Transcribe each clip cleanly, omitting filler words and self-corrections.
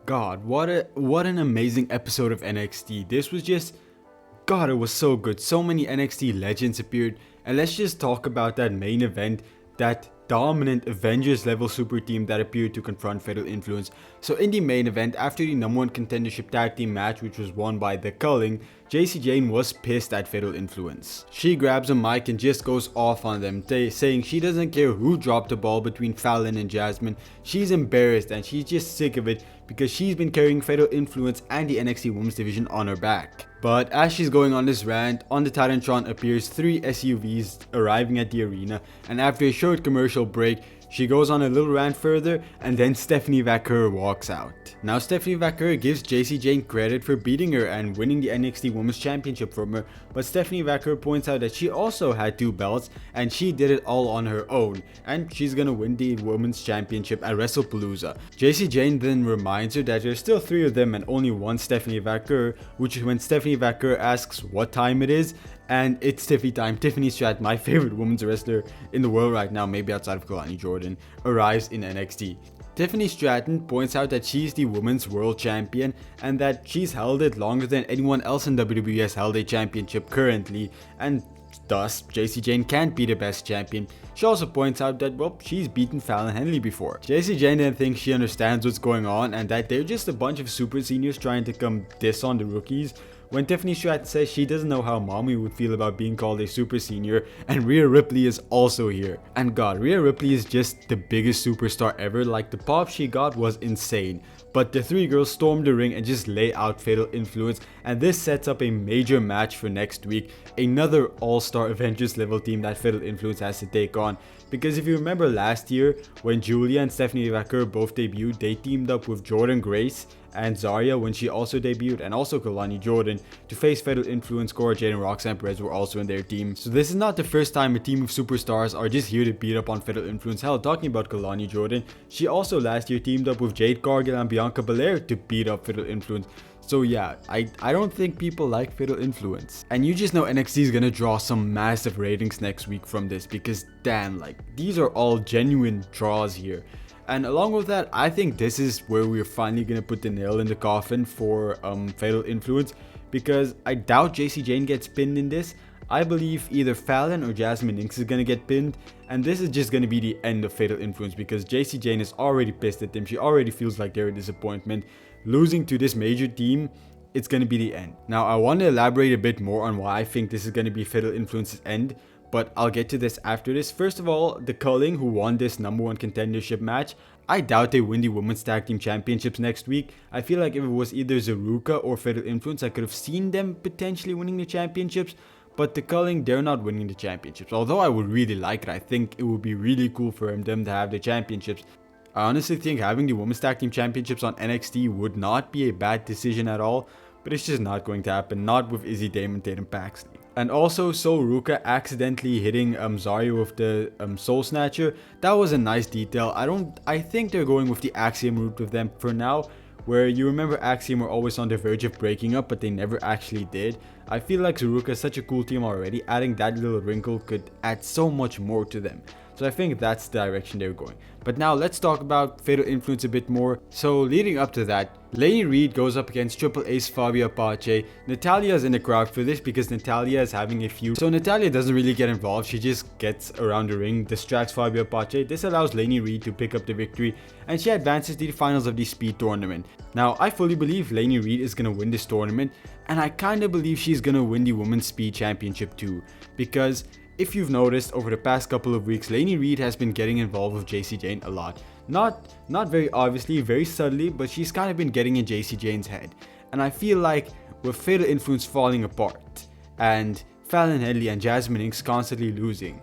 God, what an amazing episode of NXT. This was just, God, it was so good. So many NXT legends appeared, and let's just talk about that main event, that dominant Avengers level super team that appeared to confront Fatal Influence. So in the main event, after the number 1 contendership tag team match, which was won by The Culling, Jacy Jane was pissed at Fatal Influence. She grabs a mic and just goes off on them, saying she doesn't care who dropped the ball between Fallon and Jazmyne. She's embarrassed and she's just sick of it because she's been carrying Fatal Influence and the NXT Women's Division on her back. But as she's going on this rant, on the Titantron appears 3 SUVs arriving at the arena, and after a short commercial break, she goes on a little rant further, and then Stephanie Vaquer walks out. Now Stephanie Vaquer gives Jacy Jane credit for beating her and winning the NXT Women's Championship from her, but Stephanie Vaquer points out that she also had 2 belts and she did it all on her own, and she's gonna win the Women's Championship at Wrestlepalooza. Jacy Jane then reminds her that there's still 3 of them and only 1 Stephanie Vaquer, which is when Stephanie Vaquer asks what time it is, and it's Tiffy time. Tiffany Stratton, my favorite women's wrestler in the world right now, maybe outside of Kalani Jordan, arrives in NXT. Tiffany Stratton points out that she's the women's world champion and that she's held it longer than anyone else in WWE has held a championship currently, and thus Jacy Jane can't be the best champion. She also points out that, well, she's beaten Fallon Henley before. Jacy Jane then thinks she understands what's going on and that they're just a bunch of super seniors trying to come diss on the rookies, when Tiffany Stratton says she doesn't know how Mami would feel about being called a super senior, and Rhea Ripley is also here. And God, Rhea Ripley is just the biggest superstar ever. Like, the pop she got was insane. But the 3 girls storm the ring and just lay out Fatal Influence, and this sets up a major match for next week, another all-star Avengers level team that Fatal Influence has to take on. Because if you remember last year, when Julia and Stephanie Vaquer both debuted, they teamed up with Jordynne Grace and Zarya when she also debuted, and also Kalani Jordan, to face Fatal Influence. Cora Jade and Roxanne Perez were also in their team. So this is not the first time a team of superstars are just here to beat up on Fatal Influence. Hell, talking about Kalani Jordan, she also last year teamed up with Jade Cargill and Bianca Belair to beat up Fatal Influence. So yeah, I don't think people like Fatal Influence. And you just know NXT is gonna draw some massive ratings next week from this, because damn, like, these are all genuine draws here. And along with that, I think this is where we're finally gonna put the nail in the coffin for Fatal Influence, because I doubt Jacy Jane gets pinned in this. I believe either Fallon or Jazmyne Inks is gonna get pinned, and this is just gonna be the end of Fatal Influence because Jacy Jane is already pissed at them. She already feels like they're a disappointment. Losing to this major team, it's gonna be the end. Now, I want to elaborate a bit more on why I think this is gonna be Fatal Influence's end, but I'll get to this after this. First of all, The Culling, who won this number 1 contendership match, I doubt they win the Women's Tag Team Championships next week. I feel like if it was either Zaruka or Fatal Influence, I could have seen them potentially winning the championships. But The Culling, they're not winning the championships. Although I would really like it, I think it would be really cool for them to have the championships. I honestly think having the Women's Tag Team Championships on NXT would not be a bad decision at all. But it's just not going to happen, not with Izzy Damon, Tatum Paxley. And also, Ruka accidentally hitting Zarya with the Soul Snatcher, that was a nice detail. I think they're going with the Axiom route with them for now, where you remember Axiom were always on the verge of breaking up, but they never actually did. I feel like Zaruka is such a cool team already, adding that little wrinkle could add so much more to them. So I think that's the direction they're going. But now let's talk about Fatal Influence a bit more. So leading up to that, Laney Reed goes up against Triple Ace Fabio Apache. Natalia's in the crowd for this because Natalia is having a feud. So Natalia doesn't really get involved. She just gets around the ring, distracts Fabio Apache. This allows Laney Reed to pick up the victory, and she advances to the finals of the Speed Tournament. Now, I fully believe Laney Reed is going to win this tournament, and I kind of believe she's going to win the Women's Speed Championship too, because if you've noticed, over the past couple of weeks, Laney Reed has been getting involved with Jacy Jane a lot. Not very obviously, very subtly, but she's kind of been getting in Jacy Jane's head. And I feel like with Fatal Influence falling apart, and Fallon Henley and Jazmyne Inks constantly losing,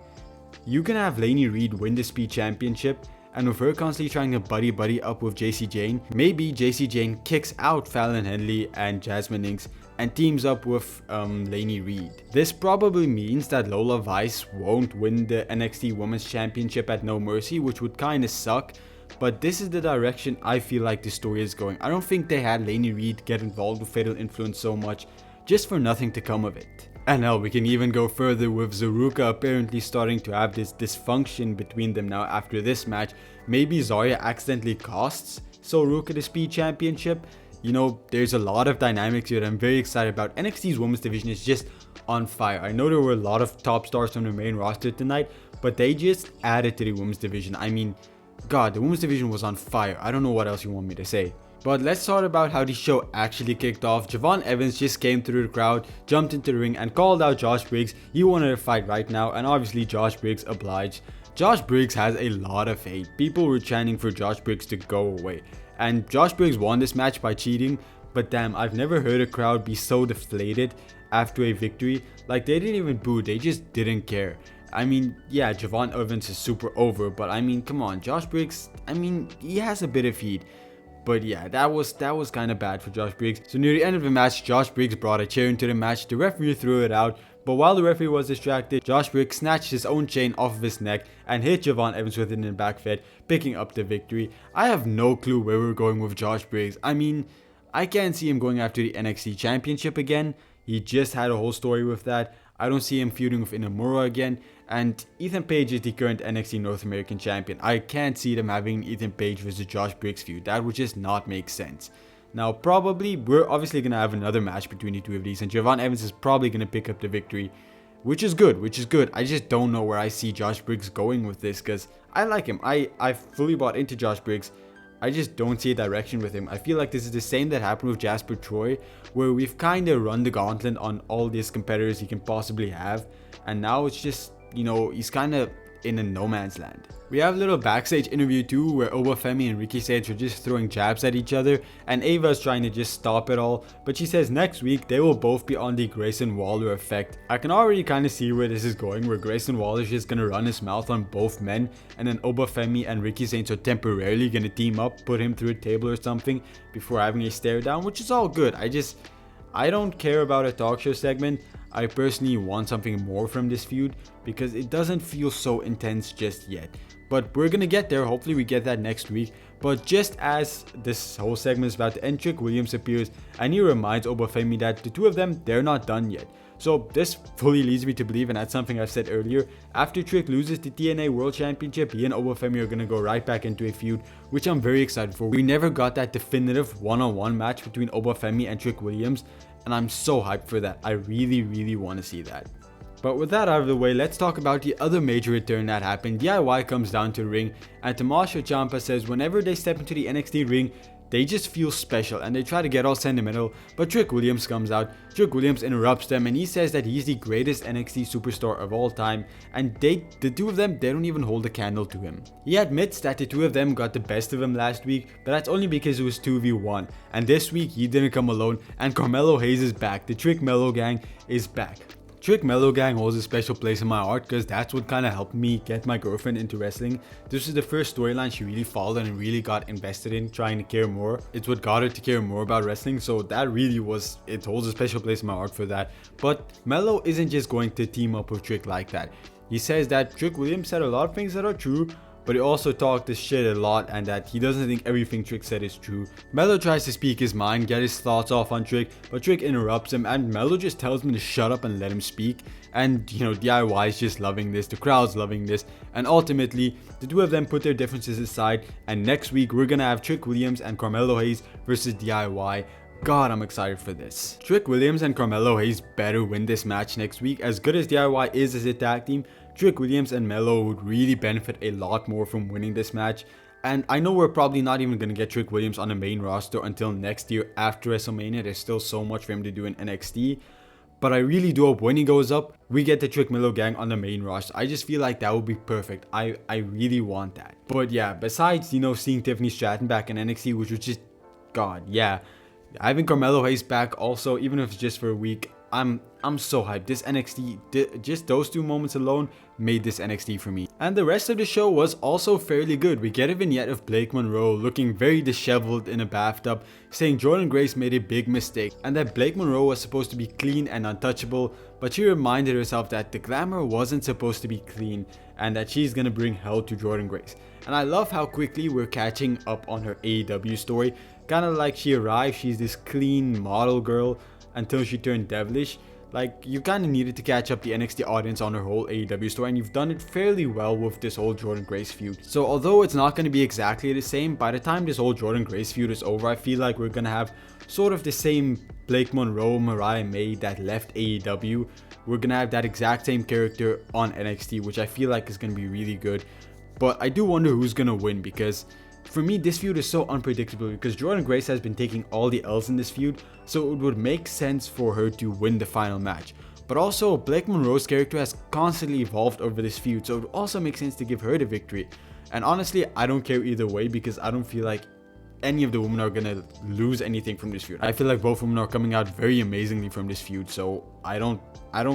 you can have Laney Reed win the Speed Championship, and with her constantly trying to buddy up with Jacy Jane, maybe Jacy Jane kicks out Fallon Henley and Jazmyne Inks and teams up with Laney Reed. This probably means that Lola Vice won't win the NXT Women's Championship at No Mercy, which would kinda suck, but this is the direction I feel like the story is going. I don't think they had Laney Reed get involved with Fatal Influence so much, just for nothing to come of it. And hell, we can even go further with Zaruka apparently starting to have this dysfunction between them now after this match. Maybe Zarya accidentally costs So Ruka the Speed Championship. You know, there's a lot of dynamics here that I'm very excited about. NXT's women's division is just on fire. I know there were a lot of top stars from the main roster tonight, but they just added to the women's division. I mean, God, the women's division was on fire. I don't know what else you want me to say. But let's talk about how the show actually kicked off. Javon Evans just came through the crowd, jumped into the ring, and called out Josh Briggs. He wanted to fight right now, and obviously Josh Briggs obliged. Josh Briggs has a lot of hate. People were chanting for Josh Briggs to go away. And Josh Briggs won this match by cheating, but damn, I've never heard a crowd be so deflated after a victory. Like, they didn't even boo, they just didn't care. I mean, yeah, Javon Evans is super over, but I mean, come on, Josh Briggs, I mean, he has a bit of heat. But yeah, that was kind of bad for Josh Briggs. So near the end of the match, Josh Briggs brought a chair into the match. The referee threw it out, but while the referee was distracted, Josh Briggs snatched his own chain off of his neck and hit Javon Evans with it in the back fed, picking up the victory. I have no clue where we're going with Josh Briggs. I mean, I can't see him going after the NXT Championship again. He just had a whole story with that. I don't see him feuding with Inamura again. And Ethan Page is the current NXT North American Champion. I can't see them having Ethan Page versus Josh Briggs feud. That would just not make sense. Now, probably, we're obviously going to have another match between the two of these. And Javon Evans is probably going to pick up the victory. Which is good, I just don't know where I see Josh Briggs going with this. Because I like him. I fully bought into Josh Briggs. I just don't see a direction with him. I feel like this is the same that happened with Jasper Troy, where we've kind of run the gauntlet on all these competitors he can possibly have, and now it's just, you know, he's kind of in a no man's land. We have a little backstage interview too, where Obafemi and Ricky Sage are just throwing jabs at each other, and Ava is trying to just stop it all, but she says next week they will both be on the Grayson Waller effect. I can already kind of see where this is going, where Grayson Waller is just gonna run his mouth on both men, and then Obafemi and Ricky Sage are temporarily gonna team up, put him through a table or something before having a stare down, which is all good. I don't care about a talk show segment. I personally want something more from this feud because it doesn't feel so intense just yet. But we're gonna get there, hopefully we get that next week. But just as this whole segment is about to end, Trick Williams appears and he reminds Obafemi that the two of them, they're not done yet. So this fully leads me to believe, and that's something I've said earlier, after Trick loses the TNA World Championship, he and Obafemi are gonna go right back into a feud, which I'm very excited for. We never got that definitive one-on-one match between Obafemi and Trick Williams, and I'm so hyped for that. I really want to see that. But with that out of the way, let's talk about the other major return that happened. DIY comes down to the ring, and Tommaso Ciampa says whenever they step into the NXT ring, they just feel special, and they try to get all sentimental, but Trick Williams comes out. Trick Williams interrupts them, and he says that he's the greatest NXT superstar of all time, and the two of them, they don't even hold a candle to him. He admits that the two of them got the best of him last week, but that's only because it was 2v1, and this week he didn't come alone, and Carmelo Hayes is back. The Trick-Melo gang is back. Trick-Melo gang holds a special place in my heart because that's what kind of helped me get my girlfriend into wrestling. This is the first storyline she really followed and really got invested in, trying to care more. It's what got her to care more about wrestling, so that really was, it holds a special place in my heart for that. But Melo isn't just going to team up with Trick like that. He says that Trick Williams said a lot of things that are true, but he also talked this shit a lot and that he doesn't think everything Trick said is true. Melo tries to speak his mind, get his thoughts off on Trick, but Trick interrupts him and Melo just tells him to shut up and let him speak. And you know, DIY is just loving this, the crowd's loving this, and ultimately the two of them put their differences aside, and next week we're gonna have Trick Williams and Carmelo Hayes versus DIY. God, I'm excited for this. Trick Williams and Carmelo Hayes better win this match next week. As good as DIY is as a tag team, Trick Williams and Melo would really benefit a lot more from winning this match. And I know we're probably not even going to get Trick Williams on the main roster until next year after WrestleMania. There's still so much for him to do in NXT. But I really do hope when he goes up, we get the Trick-Melo gang on the main roster. I just feel like that would be perfect. I really want that. But yeah, besides, you know, seeing Tiffany Stratton back in NXT, which was just, God, yeah. Having Carmelo Hayes back also, even if it's just for a week, I'm so hyped. This NXT, just those two moments alone made this NXT for me. And the rest of the show was also fairly good. We get a vignette of Blake Monroe looking very disheveled in a bathtub, saying Jordan Grace made a big mistake and that Blake Monroe was supposed to be clean and untouchable, but she reminded herself that the glamour wasn't supposed to be clean and that she's gonna bring hell to Jordan Grace. And I love how quickly we're catching up on her AEW story. Kind of like she arrived, she's this clean model girl until she turned devilish. Like, you kind of needed to catch up the NXT audience on her whole AEW story, and you've done it fairly well with this whole Jordynne Grace feud. So although it's not going to be exactly the same, by the time this whole Jordynne Grace feud is over, I feel like we're going to have sort of the same Blake Monroe, Mariah May that left AEW. We're going to have that exact same character on NXT, which I feel like is going to be really good. But I do wonder who's going to win, because for me, this feud is so unpredictable because Jordynne Grace has been taking all the L's in this feud, so it would make sense for her to win the final match. But also, Blake Monroe's character has constantly evolved over this feud, so it would also make sense to give her the victory. And honestly, I don't care either way because I don't feel like any of the women are gonna lose anything from this feud. I feel like both women are coming out very amazingly from this feud, so I don't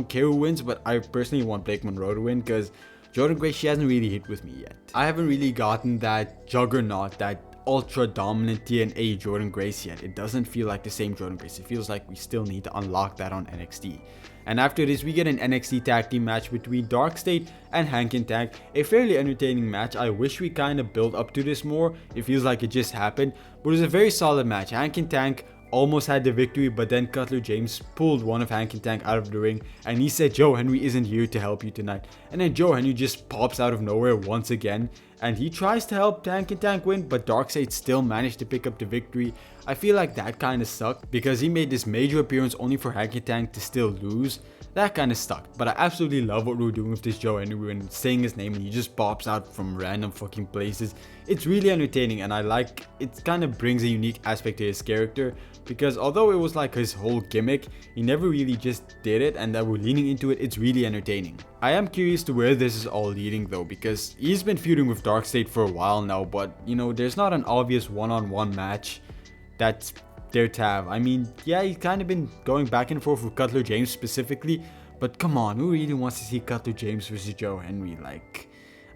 care who wins, but I personally want Blake Monroe to win because Jordynne Grace, she hasn't really hit with me yet. I haven't really gotten that juggernaut, that ultra dominant TNA Jordynne Grace yet. It doesn't feel like the same Jordynne Grace. It feels like we still need to unlock that on NXT. And after this, we get an NXT tag team match between Dark State and Hank and Tank. A fairly entertaining match. I wish we kind of built up to this more. It feels like it just happened, but it was a very solid match. Hank and Tank almost had the victory, but then Cutler James pulled one of Hank and Tank out of the ring, and he said Joe Henry isn't here to help you tonight. And then Joe Henry just pops out of nowhere once again, and he tries to help Hank and Tank win, but Darkseid still managed to pick up the victory. I feel like that kind of sucked because he made this major appearance only for Hank and Tank to still lose. That kind of sucked, but I absolutely love what we're doing with this Joe Henry and saying his name and he just pops out from random fucking places. It's really entertaining, and I like it. Kind of brings a unique aspect to his character because although it was like his whole gimmick, he never really just did it, and that we're leaning into it. It's really entertaining. I am curious to where this is all leading though, because he's been feuding with Darkseid for a while now, but you know, there's not an obvious one-on-one match that's there to have. I mean, yeah, he's kind of been going back and forth with Cutler James specifically, but come on, who really wants to see Cutler James versus Joe Henry? Like,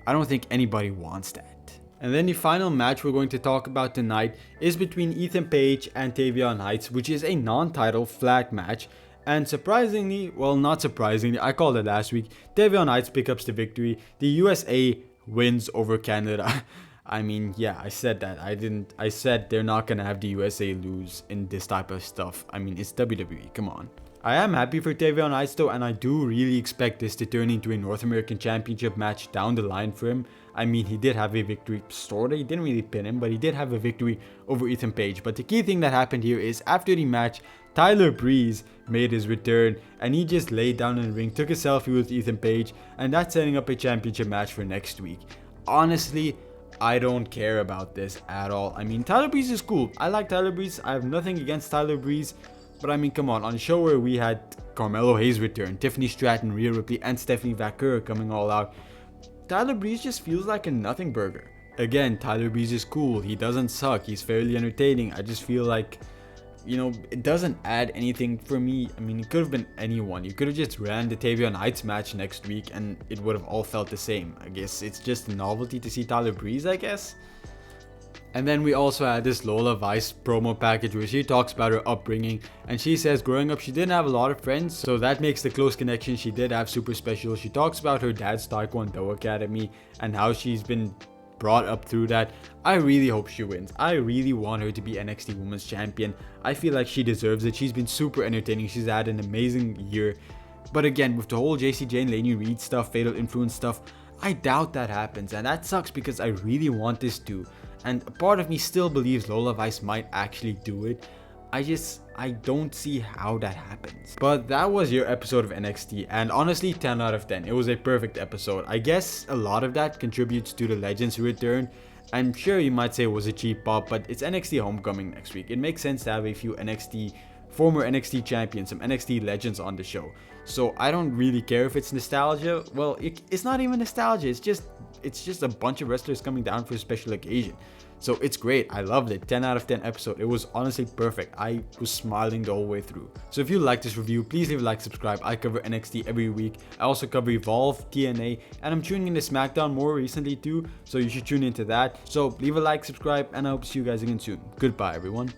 I don't think anybody wants that. And then the final match we're going to talk about tonight is between Ethan Page and Tavion Heights, which is a non-title flag match. And surprisingly, well, not surprisingly, I called it last week, Tavion Heights picks up the victory. The USA wins over Canada. I mean, yeah, I said that. I said they're not gonna have the USA lose in this type of stuff. I mean, it's WWE, come on. I am happy for Tavion Heights though, and I do really expect this to turn into a North American Championship match down the line for him. I mean, he did have a victory, sorta. He didn't really pin him, but he did have a victory over Ethan Page. But the key thing that happened here is after the match, Tyler Breeze made his return, and he just laid down in the ring, took a selfie with Ethan Page, and that's setting up a championship match for next week. Honestly, I don't care about this at all. I mean, Tyler Breeze is cool. I like Tyler Breeze. I have nothing against Tyler Breeze. But I mean, come on a show where we had Carmelo Hayes return, Tiffany Stratton, Rhea Ripley, and Stephanie Vaquer coming all out, Tyler Breeze just feels like a nothing burger. Again, Tyler Breeze is cool. He doesn't suck. He's fairly entertaining. I just feel like, you know, it doesn't add anything for me. I mean, it could have been anyone. You could have just ran the Tavion Heights match next week and it would have all felt the same. I guess it's just a novelty to see Tyler Breeze, I guess. And then we also had this Lola Vice promo package where she talks about her upbringing, and she says growing up she didn't have a lot of friends, so that makes the close connection she did have super special. She talks about her dad's Taekwondo Academy and how she's been brought up through that. I really hope she wins. I really want her to be NXT Women's Champion. I feel like she deserves it. She's been super entertaining. She's had an amazing year. But again, with the whole Jacy Jane, Laney Reed stuff, Fatal Influence stuff, I doubt that happens, and that sucks because I really want this to. And a part of me still believes Lola Vice might actually do it. I don't see how that happens. But that was your episode of NXT, and honestly 10 out of 10. It was a perfect episode. I guess a lot of that contributes to the Legends return. I'm sure you might say it was a cheap pop, but it's NXT Homecoming next week. It makes sense to have a few former NXT champions, some NXT legends on the show. So I don't really care if it's nostalgia. Well, it's not even nostalgia. It's just a bunch of wrestlers coming down for a special occasion. So it's great. I loved it. 10 out of 10 episode. It was honestly perfect. I was smiling the whole way through. So if you like this review, please leave a like, subscribe. I cover NXT every week. I also cover Evolve, TNA, and I'm tuning into SmackDown more recently too. So you should tune into that. So leave a like, subscribe, and I hope to see you guys again soon. Goodbye, everyone.